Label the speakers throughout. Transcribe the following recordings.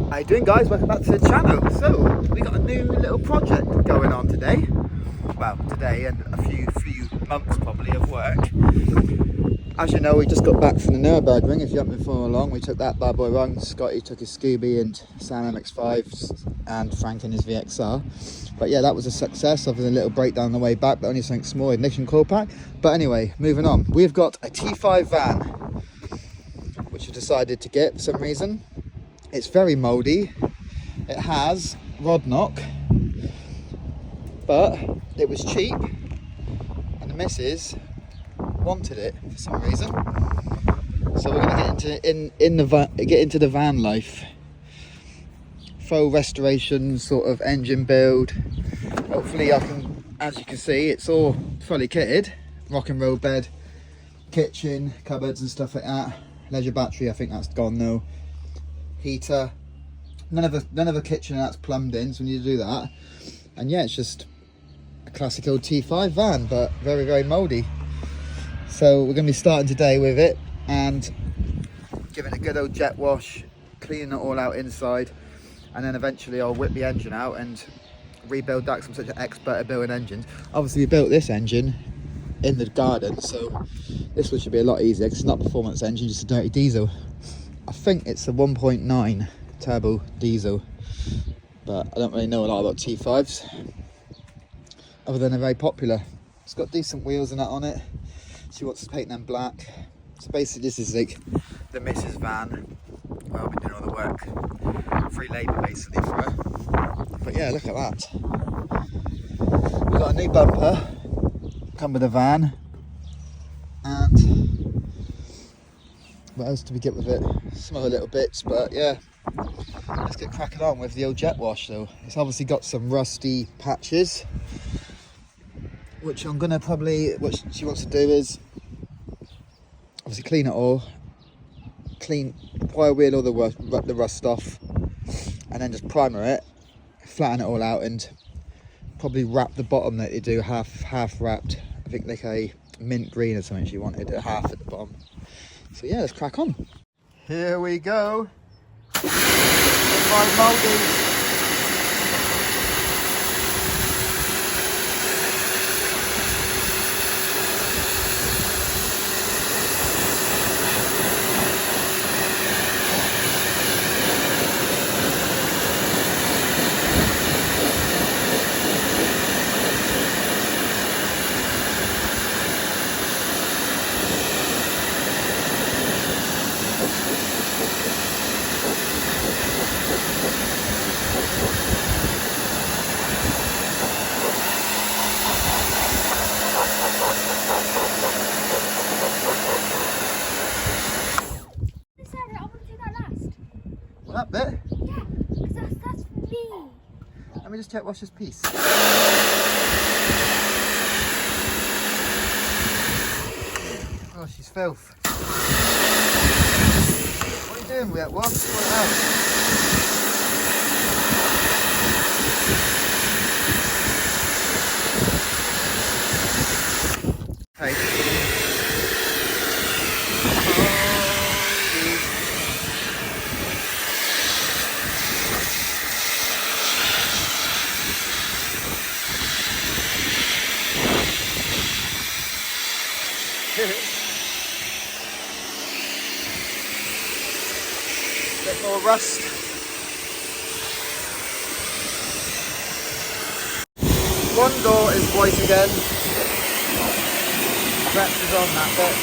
Speaker 1: How you doing, guys? Welcome back to the channel. So we got a new little project going on today. Well, today and a few months probably of work. As you know, we just got back from the Nürburgring. If you haven't been following along, we took that bad boy run. Scotty took his Scooby and Sam MX-5s and Frank in his VXR. But yeah, that was a success. Other than a little breakdown on the way back, but only something small, ignition coil pack. But anyway, moving on. We've got a T5 van, which I decided to get for some reason. It's very mouldy. It has rod knock, but it was cheap, and the missus wanted it for some reason. So we're going to get into the van life. Faux restoration, sort of engine build. Hopefully I can, as you can see, it's all fully kitted. Rock and roll bed, kitchen, cupboards and stuff like that. Leisure battery, I think that's gone though. Heater, none of the kitchen that's plumbed in, so we need to do that. And yeah, it's just a classic old T5 van, but very, very mouldy. So we're going to be starting today with it and giving it a good old jet wash, cleaning it all out inside, and then eventually I'll whip the engine out and rebuild that, 'cause I'm such an expert at building engines. Obviously we built this engine in the garden, so this one should be a lot easier, 'cause it's not a performance engine, just a dirty diesel. I think it's a 1.9 turbo diesel, but I don't really know a lot about T5s other than they're very popular. It's got decent wheels and that on it. She wants to paint them black. So basically this is like the missus van. Well, I've been doing all the work, free labour basically for her. But yeah, look at that. We've got a new bumper come with the van, and what else do we get with it? Some other little bits, but yeah, let's get cracking on with the old jet wash though. It's obviously got some rusty patches, which I'm gonna probably, what she wants to do is obviously clean it all, wire wheel all the rust off, and then just primer it, flatten it all out, and probably wrap the bottom that they do half wrapped. I think like a mint green or something she wanted, a half at the bottom. So yeah, let's crack on. Here we go. My mouldy. That bit?
Speaker 2: Yeah, that's for me.
Speaker 1: Let me just check wash this piece. Oh, she's filth. What are you doing with it? What? Sort it out. Okay. Bit more rust. One door is white again. Reps is on that bit.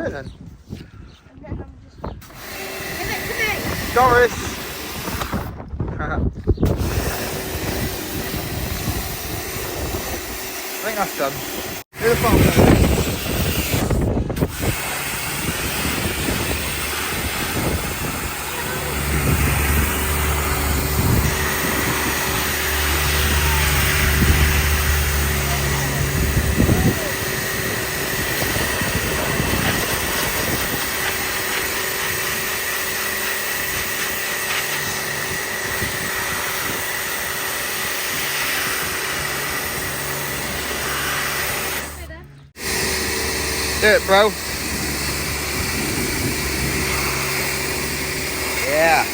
Speaker 1: it then.
Speaker 2: And then I'm just... Give it to me!
Speaker 1: Doris! I think that's done. Do the farm. Do it, bro. Yeah.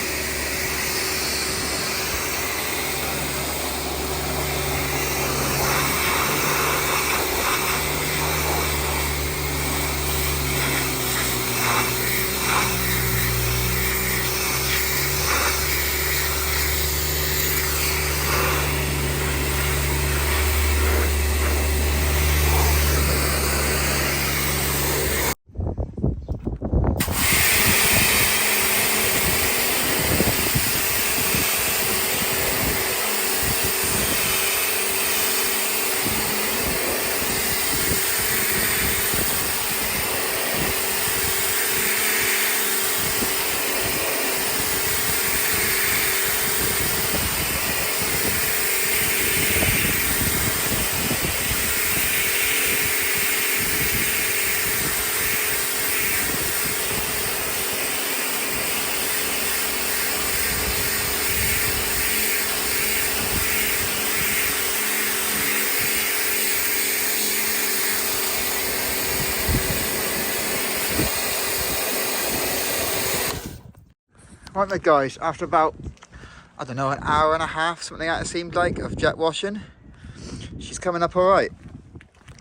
Speaker 1: Right then guys, after about, I don't know, an hour and a half, something like that it seemed like, of jet washing, she's coming up alright.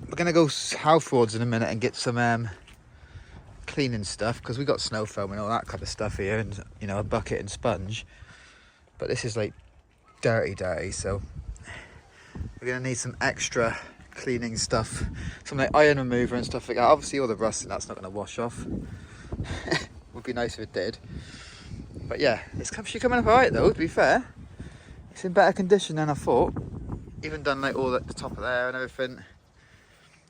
Speaker 1: We're going to go Halfords in a minute and get some cleaning stuff, because we got snow foam and all that kind of stuff here, and you know, a bucket and sponge. But this is like dirty, so we're going to need some extra cleaning stuff, some like iron remover and stuff like that. Obviously all the rust and that's not going to wash off. Would be nice if it did. But yeah, she's coming up alright though, to be fair. It's in better condition than I thought. Even done like all at the top of there and everything.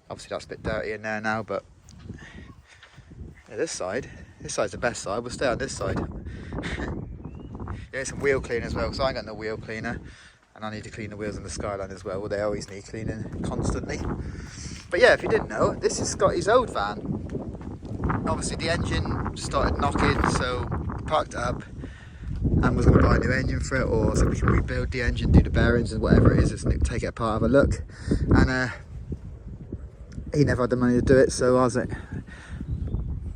Speaker 1: Obviously that's a bit dirty in there now, but yeah, this side's the best side. We'll stay on this side. Yeah, some wheel cleaner as well, because I ain't got no wheel cleaner. And I need to clean the wheels on the Skyline as well. Well, they always need cleaning constantly. But yeah, if you didn't know, this is Scotty's old van. Obviously the engine started knocking, so he parked it up and was going to buy a new engine for it, or so we can rebuild the engine, do the bearings and whatever it is, just take it apart, have a look. And he never had the money to do it, so I was like,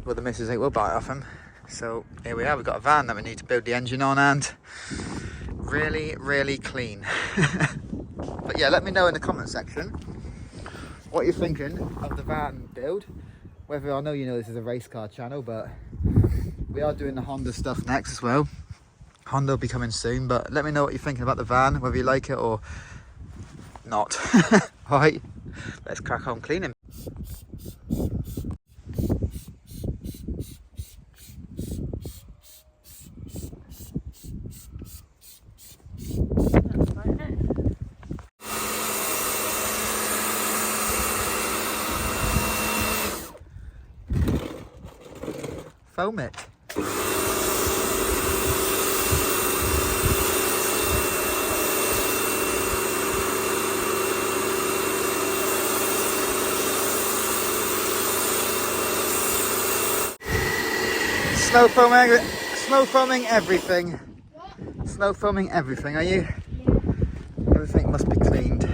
Speaker 1: well, the missus ain't, we'll buy it off him. So here we are, we've got a van that we need to build the engine on, and really clean. But yeah, let me know in the comment section what you're thinking of the van build. Whether, I know you know this is a race car channel, but we are doing the Honda stuff next as well. Honda will be coming soon, but let me know what you're thinking about the van, whether you like it or not. Alright, let's crack on cleaning. Foam it. Snow foaming everything.
Speaker 2: What?
Speaker 1: Snow foaming everything, are you?
Speaker 2: Yeah.
Speaker 1: Everything must be cleaned.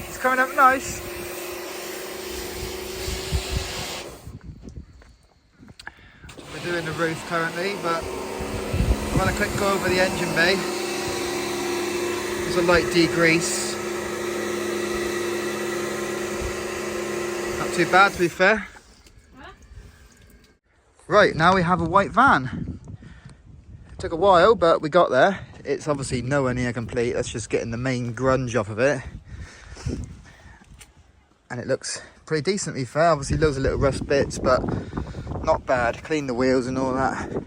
Speaker 1: It's coming up nice. We're doing the roof currently, but I'm going to quick go over the engine bay. There's a light degrease. Not too bad, to be fair.
Speaker 2: Huh?
Speaker 1: Right, now we have a white van. Took a while, but we got there. It's obviously nowhere near complete. That's just getting the main grunge off of it. And it looks pretty decent, to be fair. Obviously loads of little rust bits, but not bad. Clean the wheels and all that.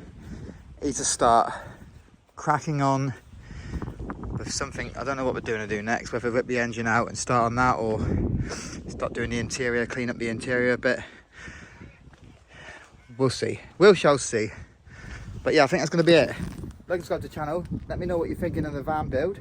Speaker 1: Easy to start. Cracking on with something. I don't know what we're doing to do next, whether rip the engine out and start on that, or start doing the interior, clean up the interior a bit. We'll see. We shall see. But yeah, I think that's going to be it. Like and subscribe to the channel. Let me know what you're thinking of the van build.